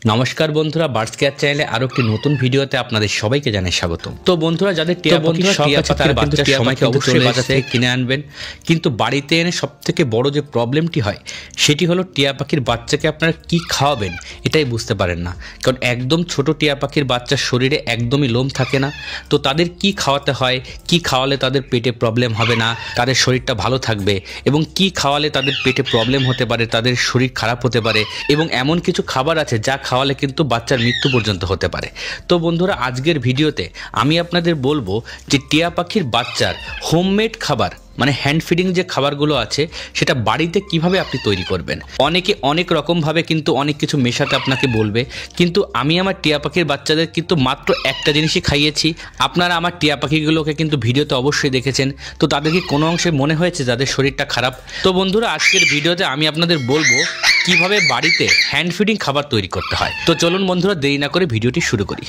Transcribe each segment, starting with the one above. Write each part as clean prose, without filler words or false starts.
नमस्कार बंधुरा birds care चैनले आरो एकटी नतून भिडियोते आपनादेर सबाइके जानाई स्वागतम। तो बंधुरा जादेर टिया पाखिर बाच्चा সময়के अवश्यई बाजार थेके किने आनबेन, किन्तु बाड़ीते एने सबथेके बड़ो जे प्रब्लेमटी हय सेटी हलो टिया पाखिर बाच्चाके आपनारा कि खाওয়াবেন एटाई बुझते पारेन ना। कारण एकदम छोटो टिया पाखिर बाच्चार शरीरे एकदमई लोम थाके ना, तो तादेर कि खाওয়াতে হয়, कि खाওয়ালে तादेर पेटे प्रब्लेम हबे ना, तादेर शरीरटा भालो थाकबे एबं कि खाওয়ালে तादेर पेटे प्रब्लेम होते पारे, तादेर शरीर खाराप होते पारे एबं एमन किछु खाबार आछे जा खाওয়ালে কিন্তু বাচ্চার মৃত্যু পর্যন্ত হতে পারে। তো বন্ধুরা আজকের ভিডিওতে আমি আপনাদের বলবো যে টিয়া পাখির বাচ্চার হোমমেড খাবার মানে হ্যান্ড ফিডিং যে খাবারগুলো আছে সেটা বাড়িতে কিভাবে আপনি তৈরি করবেন। অনেকে অনেক রকম ভাবে কিন্তু অনেক কিছু মেশাতে আপনাকে বলবে, কিন্তু আমি আমার টিয়া পাখির বাচ্চাদের কিন্তু মাত্র একটা জিনিসই খাইয়েছি। আপনারা আমার টিয়া পাখিগুলোকে কিন্তু ভিডিওতে অবশ্যই দেখেছেন, তো তাদের কি কোনো অংশে মনে হয়েছে যাদের শরীরটা খারাপ? তো বন্ধুরা আজকের ভিডিওতে আমি আপনাদের বলবো কিভাবে বাড়িতে হ্যান্ড ফিডিং খাবার তৈরি করতে হয়। তো চলুন বন্ধুরা দেরি না করে ভিডিওটি শুরু করি।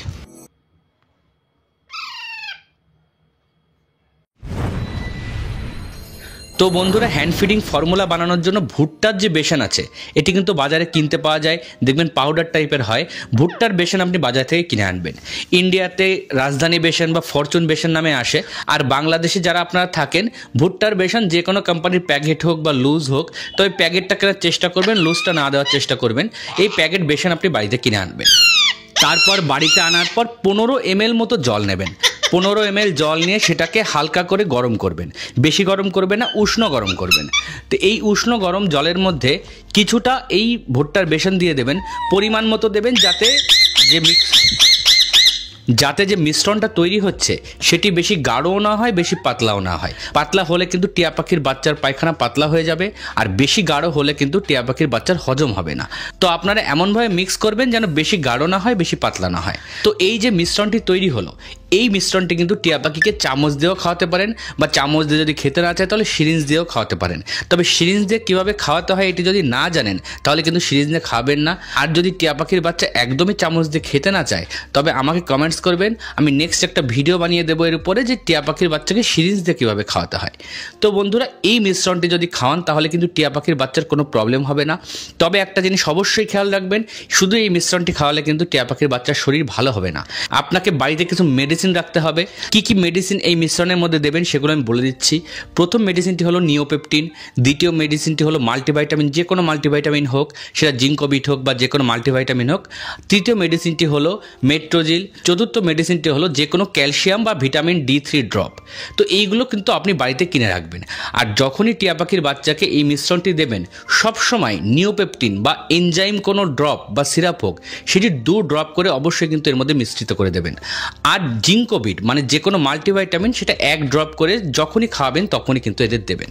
তো বন্ধুরা হ্যান্ড ফিডিং ফর্মুলা বানানোর জন্য ভুট্টার যে বেসন আছে এটি কিন্তু বাজারে কিনতে পাওয়া যায়, দেখবেন পাউডার টাইপের হয়। ভুট্টার বেসন আপনি বাজার থেকে কিনে আনবেন। ইন্ডিয়াতে রাজধানী বেসন বা ফরচুন বেসন নামে আসে, আর বাংলাদেশে যারা আপনারা থাকেন ভুট্টার বেসন যে কোনো কোম্পানির প্যাকেট হোক বা লুজ হোক, তো এই প্যাকেটটা কেনার চেষ্টা করবেন, লুজটা না দেওয়ার চেষ্টা করবেন। এই প্যাকেট বেসন আপনি বাড়িতে কিনে আনবেন। তারপর বাড়িতে আনার পর 15 ml মতো জল নেবেন। 15 ml জল নিয়ে সেটাকে হালকা করে গরম করবেন, বেশি গরম করবেন না, উষ্ণ গরম করবেন। তো এই উষ্ণ গরম জলের মধ্যে কিছুটা এই ভুট্টার বেসন দিয়ে দেবেন, পরিমাণ মতো দেবেন, যাতে যে মিশ্রণটা তৈরি হচ্ছে সেটি বেশি গাঢ়ও না হয় বেশি পাতলাও না হয়। পাতলা হলে কিন্তু টিয়া পাখির বাচ্চার পায়খানা পাতলা হয়ে যাবে, আর বেশি গাঢ় হলে কিন্তু টিয়া পাখির বাচ্চার হজম হবে না। তো আপনারা এমনভাবে মিক্স করবেন যেন বেশি গাঢ় না হয় বেশি পাতলা না হয়। তো এই যে মিশ্রণটি তৈরি হলো, এই মিশ্রণটি কিন্তু টিয়া পাখিকে চামচ দিয়েও খাওয়াতে পারেন, বা চামচ দিয়ে যদি খেতে না চায় তাহলে সিরিঞ্জ দিয়েও খাওয়াতে পারেন। তবে সিরিঞ্জ দিয়ে কীভাবে খাওয়াতে হয় এটি যদি না জানেন তাহলে কিন্তু সিরিঞ্জ দিয়ে খাবেন না। আর যদি টিয়া পাখির বাচ্চা একদমই চামচ দিয়ে খেতে না চায় তবে আমাকে কমেন্টস করবেন, আমি নেক্সট একটা ভিডিও বানিয়ে দেবো এর উপরে যে টিয়া পাখির বাচ্চাকে সিরিঞ্জ দিয়ে কীভাবে খাওয়াতে হয়। তো বন্ধুরা এই মিশ্রণটি যদি খাওয়ান তাহলে কিন্তু টিয়া পাখির বাচ্চার কোনো প্রবলেম হবে না। তবে একটা জিনিস অবশ্যই খেয়াল রাখবেন, শুধু এই মিশ্রণটি খাওয়ালে কিন্তু টিয়া পাখির বাচ্চার শরীর ভালো হবে না। আপনাকে বাড়িতে কিছু মেডিসিন রাখতে হবে। কি কি মেডিসিন এই মিশ্রণের মধ্যে দেবেন সেগুলো আমি বলে দিচ্ছি। প্রথম মেডিসিনটি হলো নিওপেপটিন, দ্বিতীয় মেডিসিনটি হলো মাল্টিভাইটামিন, যে কোনো মাল্টিভাইটামিন হোক, সেটা জিঙ্কোবিট হোক বা যে কোনো মাল্টিভাইটামিন হোক। তৃতীয় মেডিসিনটি হলো মেট্রোজিল। চতুর্থ মেডিসিনটি হলো যে কোনো ক্যালসিয়াম বা ভিটামিন D3 ড্রপ। তো এইগুলো কিন্তু আপনি বাড়িতে কিনে রাখবেন। আর যখনই টিয়া পাখির বাচ্চাকে এই মিশ্রণটি দেবেন সবসময় নিওপেপটিন বা এনজাইম কোনো ড্রপ বা সিরাপ হোক সেটি 2 ড্রপ করে অবশ্যই কিন্তু এর মধ্যে মিশ্রিত করে দেবেন। আর জিঙ্কোবিট মানে যে কোনো মাল্টিভাইটামিন সেটা 1 ড্রপ করে যখনই খাওয়াবেন তখনই কিন্তু এদের দেবেন।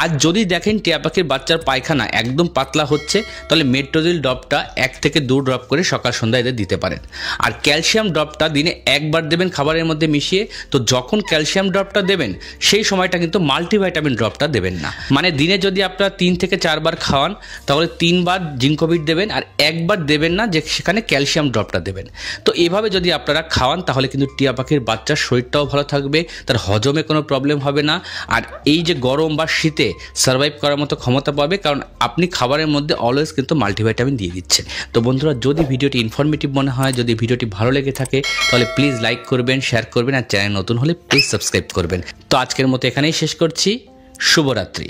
আর যদি দেখেন টিয়া পাখির বাচ্চার পায়খানা একদম পাতলা হচ্ছে তাহলে মেট্রোজিল ড্রপটা 1 থেকে 2 ড্রপ করে সকাল সন্ধ্যা এদের দিতে পারেন। আর ক্যালসিয়াম ড্রপটা দিনে একবার দেবেন খাবারের মধ্যে মিশিয়ে। তো যখন ক্যালসিয়াম ড্রপটা দেবেন সেই সময়টা কিন্তু মাল্টিভাইটামিন ড্রপটা দেবেন না। মানে দিনে যদি আপনারা 3 থেকে 4 বার খাওয়ান তাহলে 3 বার জিঙ্কোবিট দেবেন আর একবার দেবেন না যে সেখানে ক্যালসিয়াম ড্রপটা দেবেন। তো এভাবে যদি আপনারা খাওয়ান তাহলে কিন্তু টিয়া পাখির বাচ্চার শরীরটাও ভালো থাকবে, তার হজমে কোনো প্রবলেম হবে না, আর এই যে গরম বা শীতে সার্ভাইভ করার মতো ক্ষমতা পাবে, কারণ আপনি খাবারের মধ্যে অলওয়েজ কিন্তু মাল্টিভাইটামিন দিয়ে দিচ্ছেন। তো বন্ধুরা যদি ভিডিওটি ইনফরমেটিভ মনে হয়, যদি ভিডিওটি ভালো লেগে থাকে তাহলে প্লিজ লাইক করবেন, শেয়ার করবেন, আর চ্যানেল নতুন হলে প্লিজ সাবস্ক্রাইব করবেন। তো আজকের মতো এখানেই শেষ করছি। শুভরাত্রি।